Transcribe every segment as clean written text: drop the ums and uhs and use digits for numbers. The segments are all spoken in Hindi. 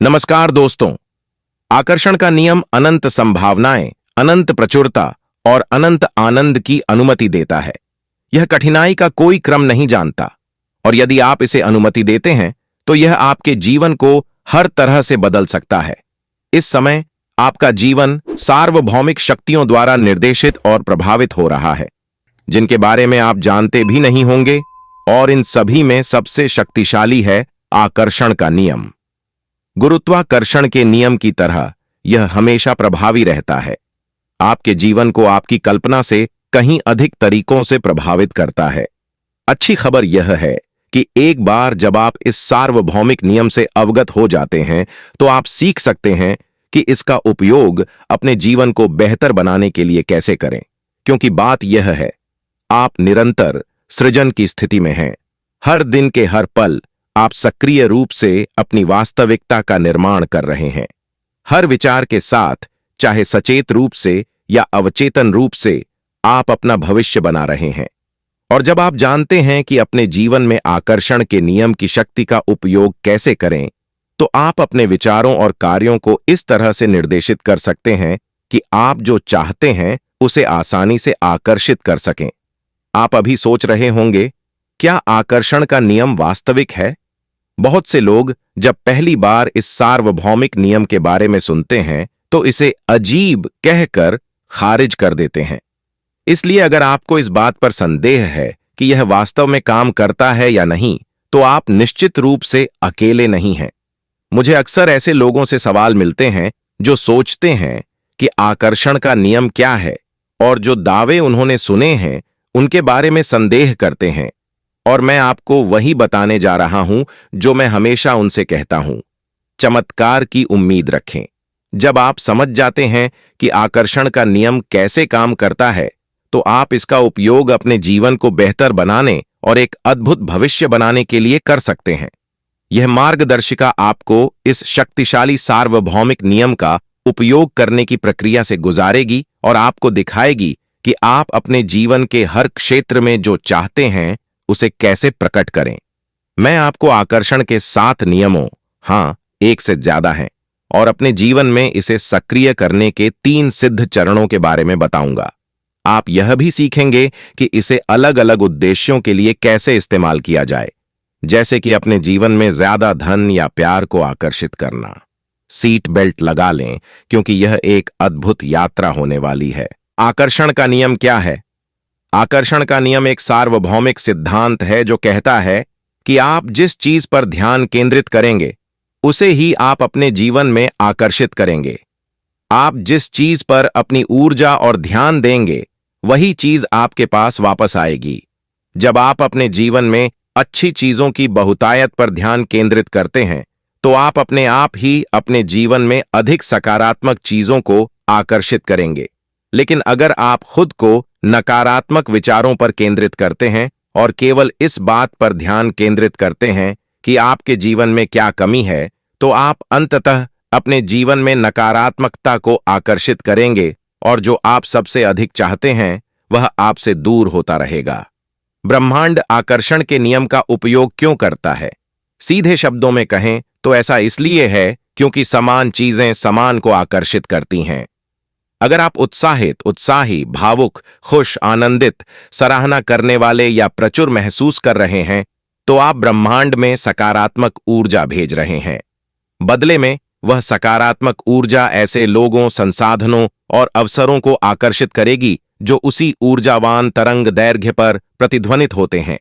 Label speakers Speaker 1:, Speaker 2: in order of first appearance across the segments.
Speaker 1: नमस्कार दोस्तों। आकर्षण का नियम अनंत संभावनाएं, अनंत प्रचुरता और अनंत आनंद की अनुमति देता है। यह कठिनाई का कोई क्रम नहीं जानता और यदि आप इसे अनुमति देते हैं तो यह आपके जीवन को हर तरह से बदल सकता है। इस समय आपका जीवन सार्वभौमिक शक्तियों द्वारा निर्देशित और प्रभावित हो रहा है, जिनके बारे में आप जानते भी नहीं होंगे, और इन सभी में सबसे शक्तिशाली है आकर्षण का नियम। गुरुत्वाकर्षण के नियम की तरह यह हमेशा प्रभावी रहता है। आपके जीवन को आपकी कल्पना से कहीं अधिक तरीकों से प्रभावित करता है। अच्छी खबर यह है कि एक बार जब आप इस सार्वभौमिक नियम से अवगत हो जाते हैं तो आप सीख सकते हैं कि इसका उपयोग अपने जीवन को बेहतर बनाने के लिए कैसे करें, क्योंकि बात यह है, आप निरंतर सृजन की स्थिति में हैं। हर दिन के हर पल आप सक्रिय रूप से अपनी वास्तविकता का निर्माण कर रहे हैं। हर विचार के साथ, चाहे सचेत रूप से या अवचेतन रूप से, आप अपना भविष्य बना रहे हैं। और जब आप जानते हैं कि अपने जीवन में आकर्षण के नियम की शक्ति का उपयोग कैसे करें, तो आप अपने विचारों और कार्यों को इस तरह से निर्देशित कर सकते हैं कि आप जो चाहते हैं उसे आसानी से आकर्षित कर सकें। आप अभी सोच रहे होंगे, क्या आकर्षण का नियम वास्तविक है? बहुत से लोग जब पहली बार इस सार्वभौमिक नियम के बारे में सुनते हैं तो इसे अजीब कहकर खारिज कर देते हैं। इसलिए अगर आपको इस बात पर संदेह है कि यह वास्तव में काम करता है या नहीं, तो आप निश्चित रूप से अकेले नहीं हैं। मुझे अक्सर ऐसे लोगों से सवाल मिलते हैं जो सोचते हैं कि आकर्षण का नियम क्या है, और जो दावे उन्होंने सुने हैं उनके बारे में संदेह करते हैं। और मैं आपको वही बताने जा रहा हूं जो मैं हमेशा उनसे कहता हूं, चमत्कार की उम्मीद रखें। जब आप समझ जाते हैं कि आकर्षण का नियम कैसे काम करता है, तो आप इसका उपयोग अपने जीवन को बेहतर बनाने और एक अद्भुत भविष्य बनाने के लिए कर सकते हैं। यह मार्गदर्शिका आपको इस शक्तिशाली सार्वभौमिक नियम का उपयोग करने की प्रक्रिया से गुजारेगी और आपको दिखाएगी कि आप अपने जीवन के हर क्षेत्र में जो चाहते हैं उसे कैसे प्रकट करें। मैं आपको आकर्षण के 7 नियमों, हां, एक से ज्यादा हैं, और अपने जीवन में इसे सक्रिय करने के 3 सिद्ध चरणों के बारे में बताऊंगा। आप यह भी सीखेंगे कि इसे अलग अलग उद्देश्यों के लिए कैसे इस्तेमाल किया जाए, जैसे कि अपने जीवन में ज्यादा धन या प्यार को आकर्षित करना। सीट बेल्ट लगा लें, क्योंकि यह एक अद्भुत यात्रा होने वाली है। आकर्षण का नियम क्या है? आकर्षण का नियम एक सार्वभौमिक सिद्धांत है जो कहता है कि आप जिस चीज पर ध्यान केंद्रित करेंगे उसे ही आप अपने जीवन में आकर्षित करेंगे। आप जिस चीज पर अपनी ऊर्जा और ध्यान देंगे वही चीज आपके पास वापस आएगी। जब आप अपने जीवन में अच्छी चीजों की बहुतायत पर ध्यान केंद्रित करते हैं तो आप अपने आप ही अपने जीवन में अधिक सकारात्मक चीजों को आकर्षित करेंगे। लेकिन अगर आप खुद को नकारात्मक विचारों पर केंद्रित करते हैं और केवल इस बात पर ध्यान केंद्रित करते हैं कि आपके जीवन में क्या कमी है, तो आप अंततः अपने जीवन में नकारात्मकता को आकर्षित करेंगे और जो आप सबसे अधिक चाहते हैं वह आपसे दूर होता रहेगा। ब्रह्मांड आकर्षण के नियम का उपयोग क्यों करता है? सीधे शब्दों में कहें तो ऐसा इसलिए है क्योंकि समान चीजें समान को आकर्षित करती हैं। अगर आप उत्साहित, उत्साही, भावुक, खुश, आनंदित, सराहना करने वाले या प्रचुर महसूस कर रहे हैं, तो आप ब्रह्मांड में सकारात्मक ऊर्जा भेज रहे हैं। बदले में वह सकारात्मक ऊर्जा ऐसे लोगों, संसाधनों और अवसरों को आकर्षित करेगी जो उसी ऊर्जावान तरंग दैर्घ्य पर प्रतिध्वनित होते हैं।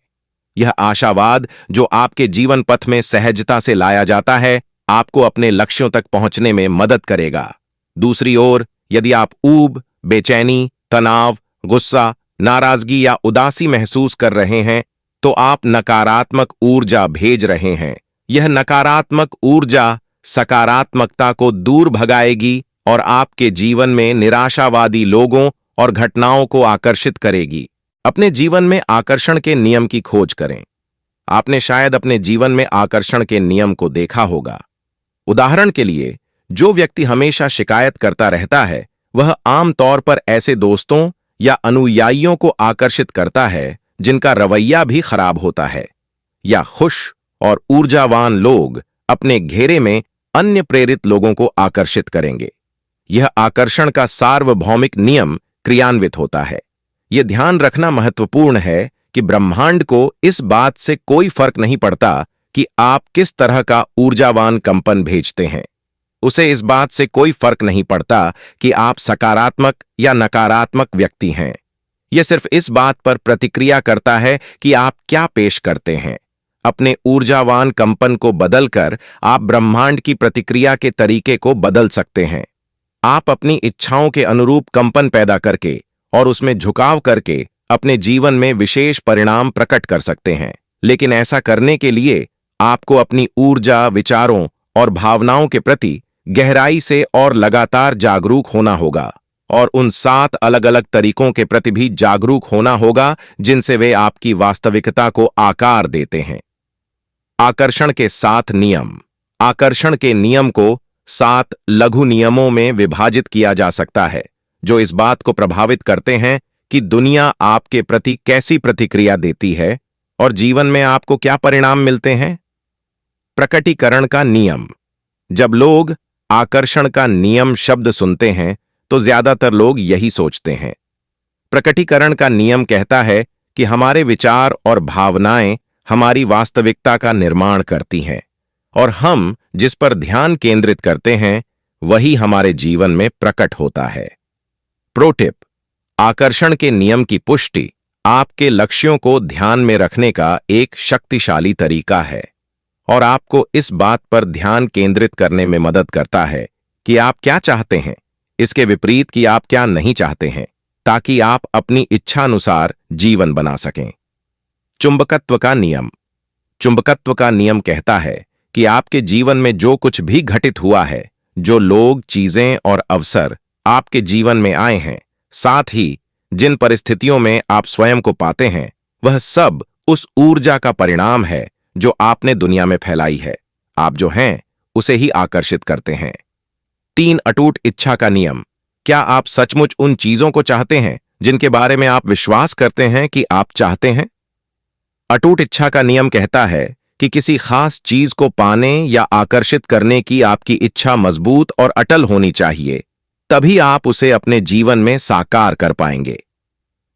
Speaker 1: यह आशावाद जो आपके जीवन पथ में सहजता से लाया जाता है, आपको अपने लक्ष्यों तक पहुंचने में मदद करेगा। दूसरी ओर, यदि आप ऊब, बेचैनी, तनाव, गुस्सा, नाराजगी या उदासी महसूस कर रहे हैं, तो आप नकारात्मक ऊर्जा भेज रहे हैं। यह नकारात्मक ऊर्जा सकारात्मकता को दूर भगाएगी और आपके जीवन में निराशावादी लोगों और घटनाओं को आकर्षित करेगी। अपने जीवन में आकर्षण के नियम की खोज करें। आपने शायद अपने जीवन में आकर्षण के नियम को देखा होगा। उदाहरण के लिए, जो व्यक्ति हमेशा शिकायत करता रहता है वह आमतौर पर ऐसे दोस्तों या अनुयायियों को आकर्षित करता है जिनका रवैया भी खराब होता है। या खुश और ऊर्जावान लोग अपने घेरे में अन्य प्रेरित लोगों को आकर्षित करेंगे। यह आकर्षण का सार्वभौमिक नियम क्रियान्वित होता है। यह ध्यान रखना महत्वपूर्ण है कि ब्रह्मांड को इस बात से कोई फर्क नहीं पड़ता कि आप किस तरह का ऊर्जावान कंपन भेजते हैं। उसे इस बात से कोई फर्क नहीं पड़ता कि आप सकारात्मक या नकारात्मक व्यक्ति हैं। यह सिर्फ इस बात पर प्रतिक्रिया करता है कि आप क्या पेश करते हैं। अपने ऊर्जावान कंपन को बदलकर आप ब्रह्मांड की प्रतिक्रिया के तरीके को बदल सकते हैं। आप अपनी इच्छाओं के अनुरूप कंपन पैदा करके और उसमें झुकाव करके अपने जीवन में विशेष परिणाम प्रकट कर सकते हैं। लेकिन ऐसा करने के लिए आपको अपनी ऊर्जा, विचारों और भावनाओं के प्रति गहराई से और लगातार जागरूक होना होगा, और उन 7 अलग अलग तरीकों के प्रति भी जागरूक होना होगा जिनसे वे आपकी वास्तविकता को आकार देते हैं। आकर्षण के 7 नियम। आकर्षण के नियम को 7 लघु नियमों में विभाजित किया जा सकता है, जो इस बात को प्रभावित करते हैं कि दुनिया आपके प्रति कैसी प्रतिक्रिया देती है और जीवन में आपको क्या परिणाम मिलते हैं। प्रकटीकरण का नियम। जब लोग आकर्षण का नियम शब्द सुनते हैं तो ज्यादातर लोग यही सोचते हैं। प्रकटीकरण का नियम कहता है कि हमारे विचार और भावनाएं हमारी वास्तविकता का निर्माण करती हैं, और हम जिस पर ध्यान केंद्रित करते हैं वही हमारे जीवन में प्रकट होता है। प्रो टिप: आकर्षण के नियम की पुष्टि आपके लक्ष्यों को ध्यान में रखने का एक शक्तिशाली तरीका है, और आपको इस बात पर ध्यान केंद्रित करने में मदद करता है कि आप क्या चाहते हैं, इसके विपरीत कि आप क्या नहीं चाहते हैं, ताकि आप अपनी इच्छानुसार जीवन बना सकें। चुंबकत्व का नियम। चुंबकत्व का नियम कहता है कि आपके जीवन में जो कुछ भी घटित हुआ है, जो लोग, चीजें और अवसर आपके जीवन में आए हैं, साथ ही जिन परिस्थितियों में आप स्वयं को पाते हैं, वह सब उस ऊर्जा का परिणाम है जो आपने दुनिया में फैलाई है। आप जो हैं उसे ही आकर्षित करते हैं। 3 अटूट इच्छा का नियम। क्या आप सचमुच उन चीजों को चाहते हैं जिनके बारे में आप विश्वास करते हैं कि आप चाहते हैं? अटूट इच्छा का नियम कहता है कि किसी खास चीज को पाने या आकर्षित करने की आपकी इच्छा मजबूत और अटल होनी चाहिए, तभी आप उसे अपने जीवन में साकार कर पाएंगे।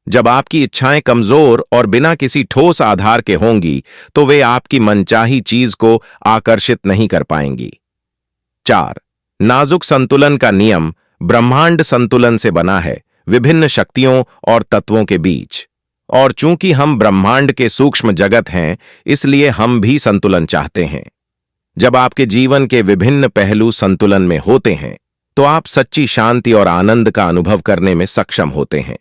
Speaker 1: जब आपकी इच्छाएं कमजोर और बिना किसी ठोस आधार के होंगी तो वे आपकी मनचाही चीज को आकर्षित नहीं कर पाएंगी। 4. नाजुक संतुलन का नियम। ब्रह्मांड संतुलन से बना है, विभिन्न शक्तियों और तत्वों के बीच, और चूंकि हम ब्रह्मांड के सूक्ष्म जगत हैं, इसलिए हम भी संतुलन चाहते हैं। जब आपके जीवन के विभिन्न पहलू संतुलन में होते हैं तो आप सच्ची शांति और आनंद का अनुभव करने में सक्षम होते हैं।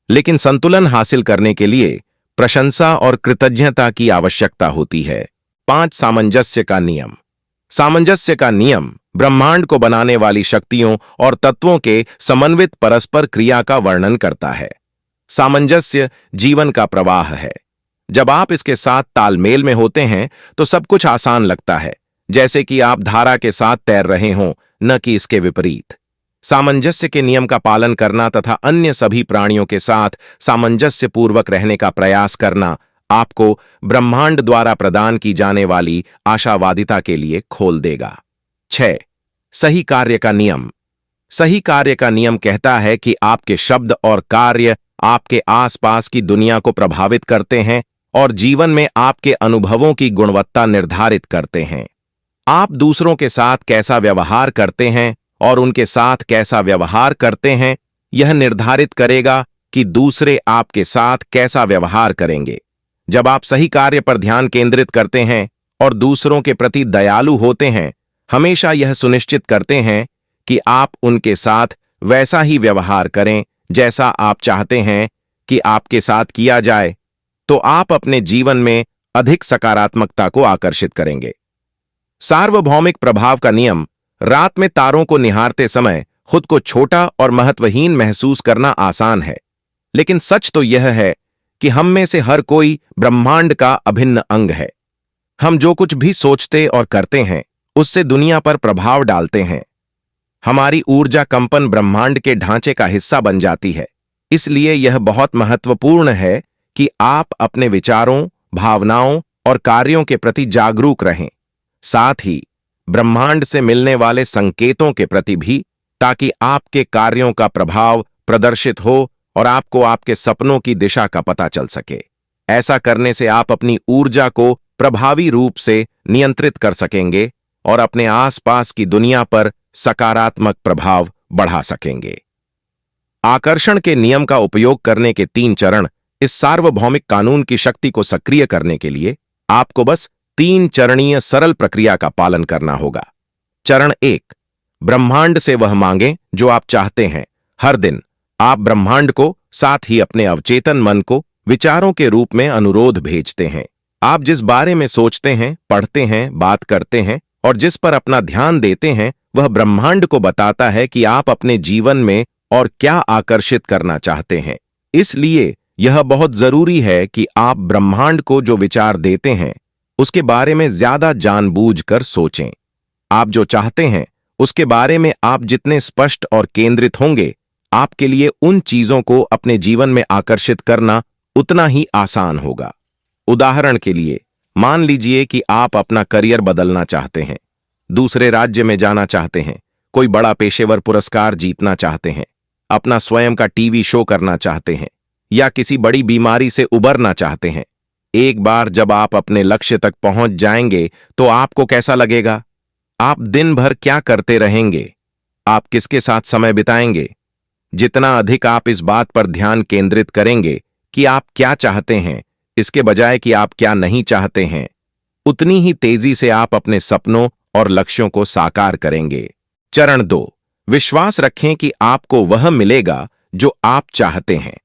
Speaker 1: लेकिन संतुलन हासिल करने के लिए प्रशंसा और कृतज्ञता की आवश्यकता होती है। 5. सामंजस्य का नियम। सामंजस्य का नियम ब्रह्मांड को बनाने वाली शक्तियों और तत्वों के समन्वित परस्पर क्रिया का वर्णन करता है। सामंजस्य जीवन का प्रवाह है। जब आप इसके साथ तालमेल में होते हैं तो सब कुछ आसान लगता है, जैसे कि आप धारा के साथ तैर रहे हों, न कि इसके विपरीत। सामंजस्य के नियम का पालन करना तथा अन्य सभी प्राणियों के साथ सामंजस्यपूर्वक रहने का प्रयास करना आपको ब्रह्मांड द्वारा प्रदान की जाने वाली आशावादिता के लिए खोल देगा। 6. सही कार्य का नियम। सही कार्य का नियम कहता है कि आपके शब्द और कार्य आपके आसपास की दुनिया को प्रभावित करते हैं और जीवन में आपके अनुभवों की गुणवत्ता निर्धारित करते हैं। आप दूसरों के साथ कैसा व्यवहार करते हैं और उनके साथ कैसा व्यवहार करते हैं, यह निर्धारित करेगा कि दूसरे आपके साथ कैसा व्यवहार करेंगे। जब आप सही कार्य पर ध्यान केंद्रित करते हैं और दूसरों के प्रति दयालु होते हैं, हमेशा यह सुनिश्चित करते हैं कि आप उनके साथ वैसा ही व्यवहार करें जैसा आप चाहते हैं कि आपके साथ किया जाए, तो आप अपने जीवन में अधिक सकारात्मकता को आकर्षित करेंगे। सार्वभौमिक प्रभाव का नियम। रात में तारों को निहारते समय खुद को छोटा और महत्वहीन महसूस करना आसान है, लेकिन सच तो यह है कि हम में से हर कोई ब्रह्मांड का अभिन्न अंग है। हम जो कुछ भी सोचते और करते हैं उससे दुनिया पर प्रभाव डालते हैं। हमारी ऊर्जा कंपन ब्रह्मांड के ढांचे का हिस्सा बन जाती है। इसलिए यह बहुत महत्वपूर्ण है कि आप अपने विचारों, भावनाओं और कार्यों के प्रति जागरूक रहें। साथ ही ब्रह्मांड से मिलने वाले संकेतों के प्रति भी, ताकि आपके कार्यों का प्रभाव प्रदर्शित हो और आपको आपके सपनों की दिशा का पता चल सके। ऐसा करने से आप अपनी ऊर्जा को प्रभावी रूप से नियंत्रित कर सकेंगे और अपने आसपास की दुनिया पर सकारात्मक प्रभाव बढ़ा सकेंगे। आकर्षण के नियम का उपयोग करने के 3 चरण। इस सार्वभौमिक कानून की शक्ति को सक्रिय करने के लिए आपको बस 3 चरणीय सरल प्रक्रिया का पालन करना होगा। चरण 1, ब्रह्मांड से वह मांगें जो आप चाहते हैं। हर दिन आप ब्रह्मांड को, साथ ही अपने अवचेतन मन को विचारों के रूप में अनुरोध भेजते हैं। आप जिस बारे में सोचते हैं, पढ़ते हैं, बात करते हैं और जिस पर अपना ध्यान देते हैं, वह ब्रह्मांड को बताता है कि आप अपने जीवन में और क्या आकर्षित करना चाहते हैं। इसलिए यह बहुत जरूरी है कि आप ब्रह्मांड को जो विचार देते हैं उसके बारे में ज्यादा जानबूझकर सोचें। आप जो चाहते हैं उसके बारे में आप जितने स्पष्ट और केंद्रित होंगे, आपके लिए उन चीजों को अपने जीवन में आकर्षित करना उतना ही आसान होगा। उदाहरण के लिए, मान लीजिए कि आप अपना करियर बदलना चाहते हैं, दूसरे राज्य में जाना चाहते हैं, कोई बड़ा पेशेवर पुरस्कार जीतना चाहते हैं, अपना स्वयं का टीवी शो करना चाहते हैं या किसी बड़ी बीमारी से उबरना चाहते हैं। एक बार जब आप अपने लक्ष्य तक पहुंच जाएंगे तो आपको कैसा लगेगा? आप दिन भर क्या करते रहेंगे? आप किसके साथ समय बिताएंगे? जितना अधिक आप इस बात पर ध्यान केंद्रित करेंगे कि आप क्या चाहते हैं, इसके बजाय कि आप क्या नहीं चाहते हैं, उतनी ही तेजी से आप अपने सपनों और लक्ष्यों को साकार करेंगे। चरण 2, विश्वास रखें कि आपको वह मिलेगा जो आप चाहते हैं।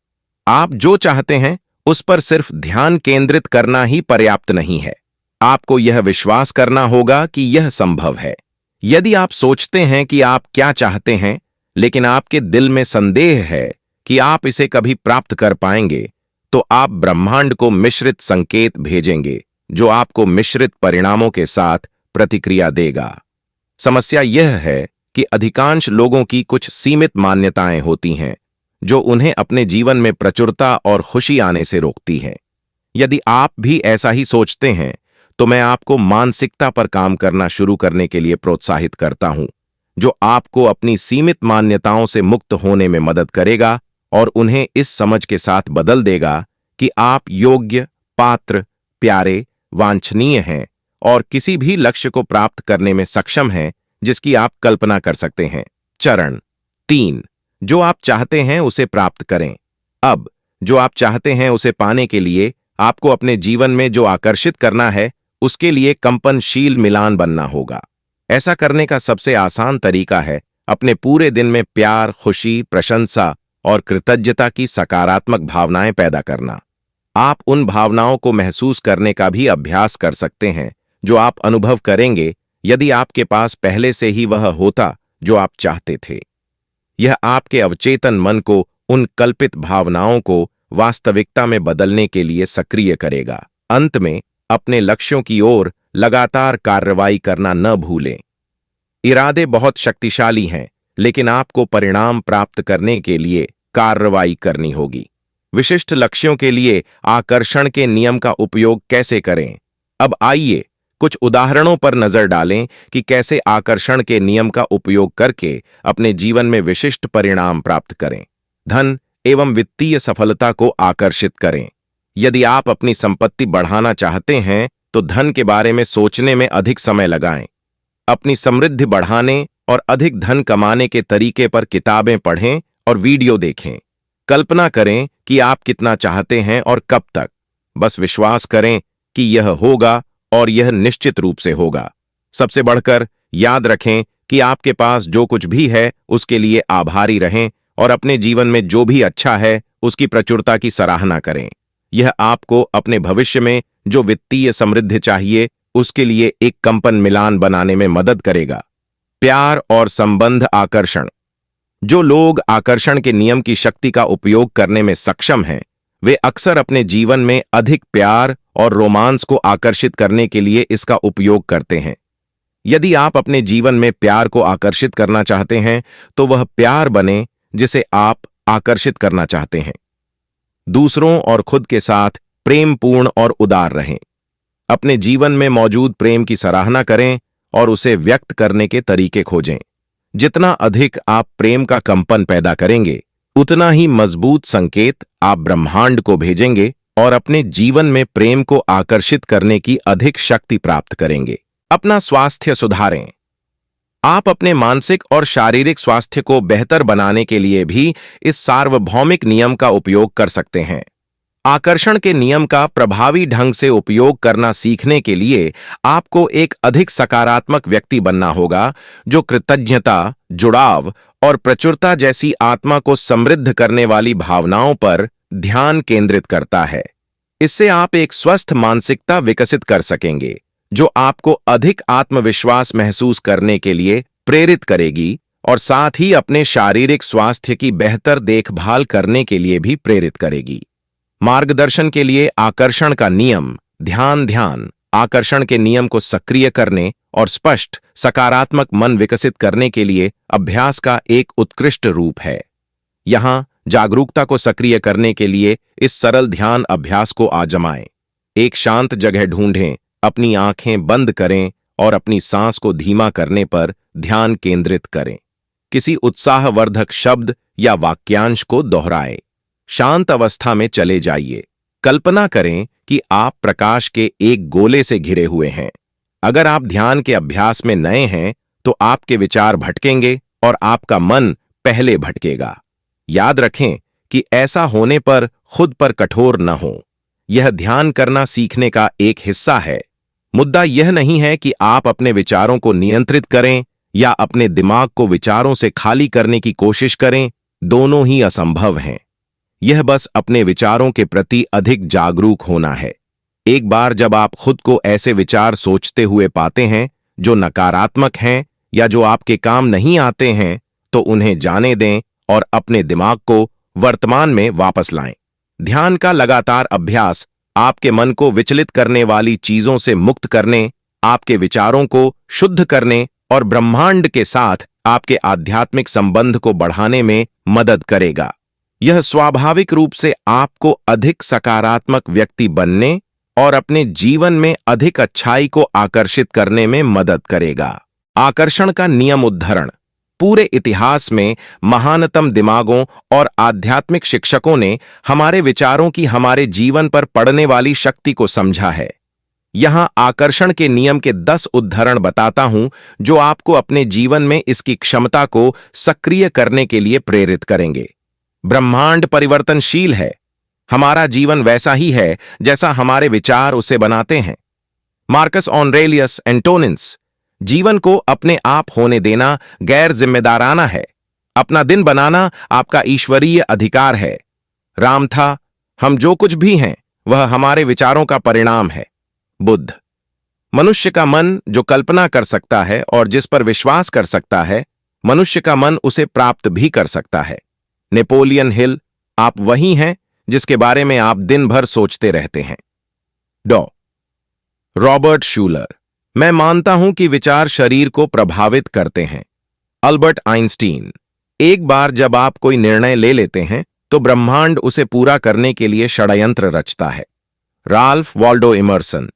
Speaker 1: आप जो चाहते हैं उस पर सिर्फ ध्यान केंद्रित करना ही पर्याप्त नहीं है। आपको यह विश्वास करना होगा कि यह संभव है। यदि आप सोचते हैं कि आप क्या चाहते हैं, लेकिन आपके दिल में संदेह है कि आप इसे कभी प्राप्त कर पाएंगे, तो आप ब्रह्मांड को मिश्रित संकेत भेजेंगे जो आपको मिश्रित परिणामों के साथ प्रतिक्रिया देगा। समस्या यह है कि अधिकांश लोगों की कुछ सीमित मान्यताएं होती हैं जो उन्हें अपने जीवन में प्रचुरता और खुशी आने से रोकती हैं। यदि आप भी ऐसा ही सोचते हैं तो मैं आपको मानसिकता पर काम करना शुरू करने के लिए प्रोत्साहित करता हूं, जो आपको अपनी सीमित मान्यताओं से मुक्त होने में मदद करेगा और उन्हें इस समझ के साथ बदल देगा कि आप योग्य, पात्र, प्यारे, वांछनीय हैं और किसी भी लक्ष्य को प्राप्त करने में सक्षम हैं जिसकी आप कल्पना कर सकते हैं। चरण 3, जो आप चाहते हैं उसे प्राप्त करें। अब जो आप चाहते हैं उसे पाने के लिए आपको अपने जीवन में जो आकर्षित करना है उसके लिए कंपनशील मिलान बनना होगा। ऐसा करने का सबसे आसान तरीका है अपने पूरे दिन में प्यार, खुशी, प्रशंसा और कृतज्ञता की सकारात्मक भावनाएं पैदा करना। आप उन भावनाओं को महसूस करने का भी अभ्यास कर सकते हैं जो आप अनुभव करेंगे यदि आपके पास पहले से ही वह होता जो आप चाहते थे। यह आपके अवचेतन मन को उन कल्पित भावनाओं को वास्तविकता में बदलने के लिए सक्रिय करेगा। अंत में, अपने लक्ष्यों की ओर लगातार कार्रवाई करना न भूलें। इरादे बहुत शक्तिशाली हैं, लेकिन आपको परिणाम प्राप्त करने के लिए कार्रवाई करनी होगी। विशिष्ट लक्ष्यों के लिए आकर्षण के नियम का उपयोग कैसे करें? अब आइए कुछ उदाहरणों पर नजर डालें कि कैसे आकर्षण के नियम का उपयोग करके अपने जीवन में विशिष्ट परिणाम प्राप्त करें। धन एवं वित्तीय सफलता को आकर्षित करें। यदि आप अपनी संपत्ति बढ़ाना चाहते हैं तो धन के बारे में सोचने में अधिक समय लगाएं। अपनी समृद्धि बढ़ाने और अधिक धन कमाने के तरीके पर किताबें पढ़ें और वीडियो देखें। कल्पना करें कि आप कितना चाहते हैं और कब तक। बस विश्वास करें कि यह होगा और यह निश्चित रूप से होगा। सबसे बढ़कर याद रखें कि आपके पास जो कुछ भी है उसके लिए आभारी रहें और अपने जीवन में जो भी अच्छा है उसकी प्रचुरता की सराहना करें। यह आपको अपने भविष्य में जो वित्तीय समृद्धि चाहिए उसके लिए एक कंपन मिलान बनाने में मदद करेगा। प्यार और संबंध आकर्षण। जो लोग आकर्षण के नियम की शक्ति का उपयोग करने में सक्षम हैं, वे अक्सर अपने जीवन में अधिक प्यार और रोमांस को आकर्षित करने के लिए इसका उपयोग करते हैं। यदि आप अपने जीवन में प्यार को आकर्षित करना चाहते हैं तो वह प्यार बने जिसे आप आकर्षित करना चाहते हैं। दूसरों और खुद के साथ प्रेमपूर्ण और उदार रहें। अपने जीवन में मौजूद प्रेम की सराहना करें और उसे व्यक्त करने के तरीके खोजें। जितना अधिक आप प्रेम का कंपन पैदा करेंगे, उतना ही मजबूत संकेत आप ब्रह्मांड को भेजेंगे और अपने जीवन में प्रेम को आकर्षित करने की अधिक शक्ति प्राप्त करेंगे। अपना स्वास्थ्य सुधारें। आप अपने मानसिक और शारीरिक स्वास्थ्य को बेहतर बनाने के लिए भी इस सार्वभौमिक नियम का उपयोग कर सकते हैं। आकर्षण के नियम का प्रभावी ढंग से उपयोग करना सीखने के लिए आपको एक अधिक सकारात्मक व्यक्ति बनना होगा, जो कृतज्ञता, जुड़ाव और प्रचुरता जैसी आत्मा को समृद्ध करने वाली भावनाओं पर ध्यान केंद्रित करता है। इससे आप एक स्वस्थ मानसिकता विकसित कर सकेंगे, जो आपको अधिक आत्मविश्वास महसूस करने के लिए प्रेरित करेगी और साथ ही अपने शारीरिक स्वास्थ्य की बेहतर देखभाल करने के लिए भी प्रेरित करेगी। मार्गदर्शन के लिए आकर्षण का नियम ध्यान आकर्षण के नियम को सक्रिय करने और स्पष्ट, सकारात्मक मन विकसित करने के लिए अभ्यास का एक उत्कृष्ट रूप है। यहां जागरूकता को सक्रिय करने के लिए इस सरल ध्यान अभ्यास को आजमाएं। एक शांत जगह ढूंढें, अपनी आंखें बंद करें और अपनी सांस को धीमा करने पर ध्यान केंद्रित करें। किसी उत्साहवर्धक शब्द या वाक्यांश को दोहराएं। शांत अवस्था में चले जाइए। कल्पना करें कि आप प्रकाश के एक गोले से घिरे हुए हैं। अगर आप ध्यान के अभ्यास में नए हैं, तो आपके विचार भटकेंगे और आपका मन पहले भटकेगा। याद रखें कि ऐसा होने पर खुद पर कठोर न हो। यह ध्यान करना सीखने का एक हिस्सा है। मुद्दा यह नहीं है कि आप अपने विचारों को नियंत्रित करें या अपने दिमाग को विचारों से खाली करने की कोशिश करें। दोनों ही असंभव हैं। यह बस अपने विचारों के प्रति अधिक जागरूक होना है। एक बार जब आप खुद को ऐसे विचार सोचते हुए पाते हैं जो नकारात्मक हैं या जो आपके काम नहीं आते हैं, तो उन्हें जाने दें और अपने दिमाग को वर्तमान में वापस लाएं। ध्यान का लगातार अभ्यास आपके मन को विचलित करने वाली चीजों से मुक्त करने, आपके विचारों को शुद्ध करने और ब्रह्मांड के साथ आपके आध्यात्मिक संबंध को बढ़ाने में मदद करेगा। यह स्वाभाविक रूप से आपको अधिक सकारात्मक व्यक्ति बनने और अपने जीवन में अधिक अच्छाई को आकर्षित करने में मदद करेगा। आकर्षण का नियम उद्धरण। पूरे इतिहास में महानतम दिमागों और आध्यात्मिक शिक्षकों ने हमारे विचारों की हमारे जीवन पर पड़ने वाली शक्ति को समझा है। यहां आकर्षण के नियम के 10 उद्धरण बताता हूं, जो आपको अपने जीवन में इसकी क्षमता को सक्रिय करने के लिए प्रेरित करेंगे। ब्रह्मांड परिवर्तनशील है। हमारा जीवन वैसा ही है जैसा हमारे विचार उसे बनाते हैं। Marcus Aurelius Antonius. जीवन को अपने आप होने देना गैर जिम्मेदाराना है। अपना दिन बनाना आपका ईश्वरीय अधिकार है। राम था, हम जो कुछ भी हैं वह हमारे विचारों का परिणाम है। बुद्ध। मनुष्य का मन जो कल्पना कर सकता है और जिस पर विश्वास कर सकता है, मनुष्य का मन उसे प्राप्त भी कर सकता है। Napoleon Hill. आप वही हैं जिसके बारे में आप दिन भर सोचते रहते हैं। डॉ रॉबर्ट शूलर। मैं मानता हूं कि विचार शरीर को प्रभावित करते हैं। Albert Einstein. एक बार जब आप कोई निर्णय ले लेते हैं, तो ब्रह्मांड उसे पूरा करने के लिए षड्यंत्र रचता है। Ralph Waldo Emerson.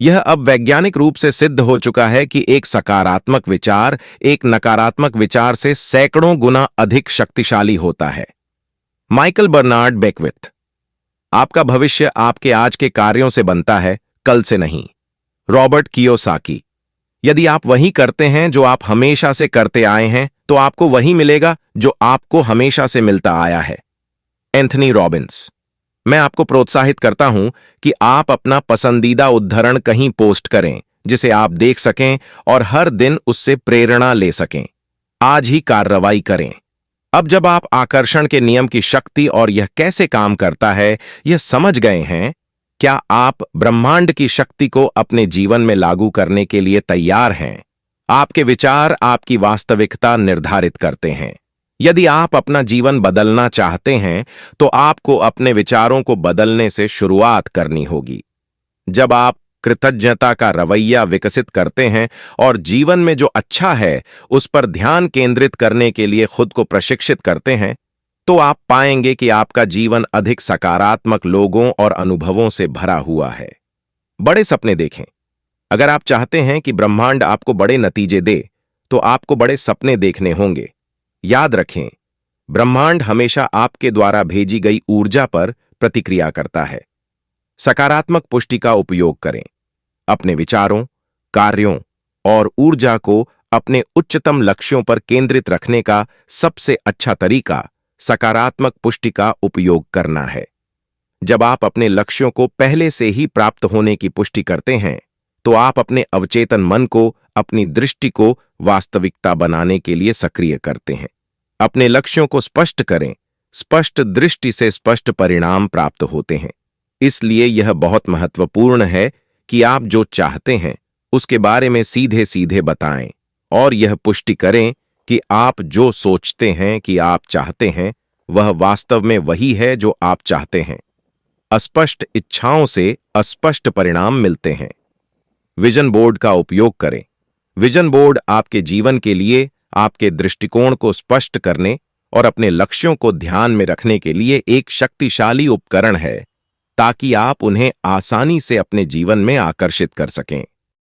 Speaker 1: यह अब वैज्ञानिक रूप से सिद्ध हो चुका है कि एक सकारात्मक विचार एक नकारात्मक विचार से सैकड़ों गुना अधिक शक्तिशाली होता है। Michael Bernard Beckwith. आपका भविष्य आपके आज के कार्यों से बनता है, कल से नहीं। Robert Kiyosaki. यदि आप वही करते हैं जो आप हमेशा से करते आए हैं, तो आपको वही मिलेगा जो आपको हमेशा से मिलता आया है। Anthony Robbins. मैं आपको प्रोत्साहित करता हूं कि आप अपना पसंदीदा उद्धरण कहीं पोस्ट करें, जिसे आप देख सकें और हर दिन उससे प्रेरणा ले सकें। आज ही कार्रवाई करें। अब जब आप आकर्षण के नियम की शक्ति और यह कैसे काम करता है यह समझ गए हैं, क्या आप ब्रह्मांड की शक्ति को अपने जीवन में लागू करने के लिए तैयार हैं? आपके विचार आपकी वास्तविकता निर्धारित करते हैं। यदि आप अपना जीवन बदलना चाहते हैं, तो आपको अपने विचारों को बदलने से शुरुआत करनी होगी। जब आप कृतज्ञता का रवैया विकसित करते हैं और जीवन में जो अच्छा है उस पर ध्यान केंद्रित करने के लिए खुद को प्रशिक्षित करते हैं, तो आप पाएंगे कि आपका जीवन अधिक सकारात्मक लोगों और अनुभवों से भरा हुआ है। बड़े सपने देखें। अगर आप चाहते हैं कि ब्रह्मांड आपको बड़े नतीजे दे, तो आपको बड़े सपने देखने होंगे। याद रखें, ब्रह्मांड हमेशा आपके द्वारा भेजी गई ऊर्जा पर प्रतिक्रिया करता है। सकारात्मक पुष्टि का उपयोग करें। अपने विचारों, कार्यों और ऊर्जा को अपने उच्चतम लक्ष्यों पर केंद्रित रखने का सबसे अच्छा तरीका सकारात्मक पुष्टि का उपयोग करना है। जब आप अपने लक्ष्यों को पहले से ही प्राप्त होने की पुष्टि करते हैं, तो आप अपने अवचेतन मन को, अपनी दृष्टि को वास्तविकता बनाने के लिए सक्रिय करते हैं। अपने लक्ष्यों को स्पष्ट करें। स्पष्ट दृष्टि से स्पष्ट परिणाम प्राप्त होते हैं। इसलिए यह बहुत महत्वपूर्ण है कि आप जो चाहते हैं उसके बारे में सीधे सीधे बताएं और यह पुष्टि करें कि आप जो सोचते हैं कि आप चाहते हैं वह वास्तव में वही है जो आप चाहते हैं। अस्पष्ट इच्छाओं से अस्पष्ट परिणाम मिलते हैं। विजन बोर्ड का उपयोग करें। विजन बोर्ड आपके जीवन के लिए आपके दृष्टिकोण को स्पष्ट करने और अपने लक्ष्यों को ध्यान में रखने के लिए एक शक्तिशाली उपकरण है, ताकि आप उन्हें आसानी से अपने जीवन में आकर्षित कर सकें।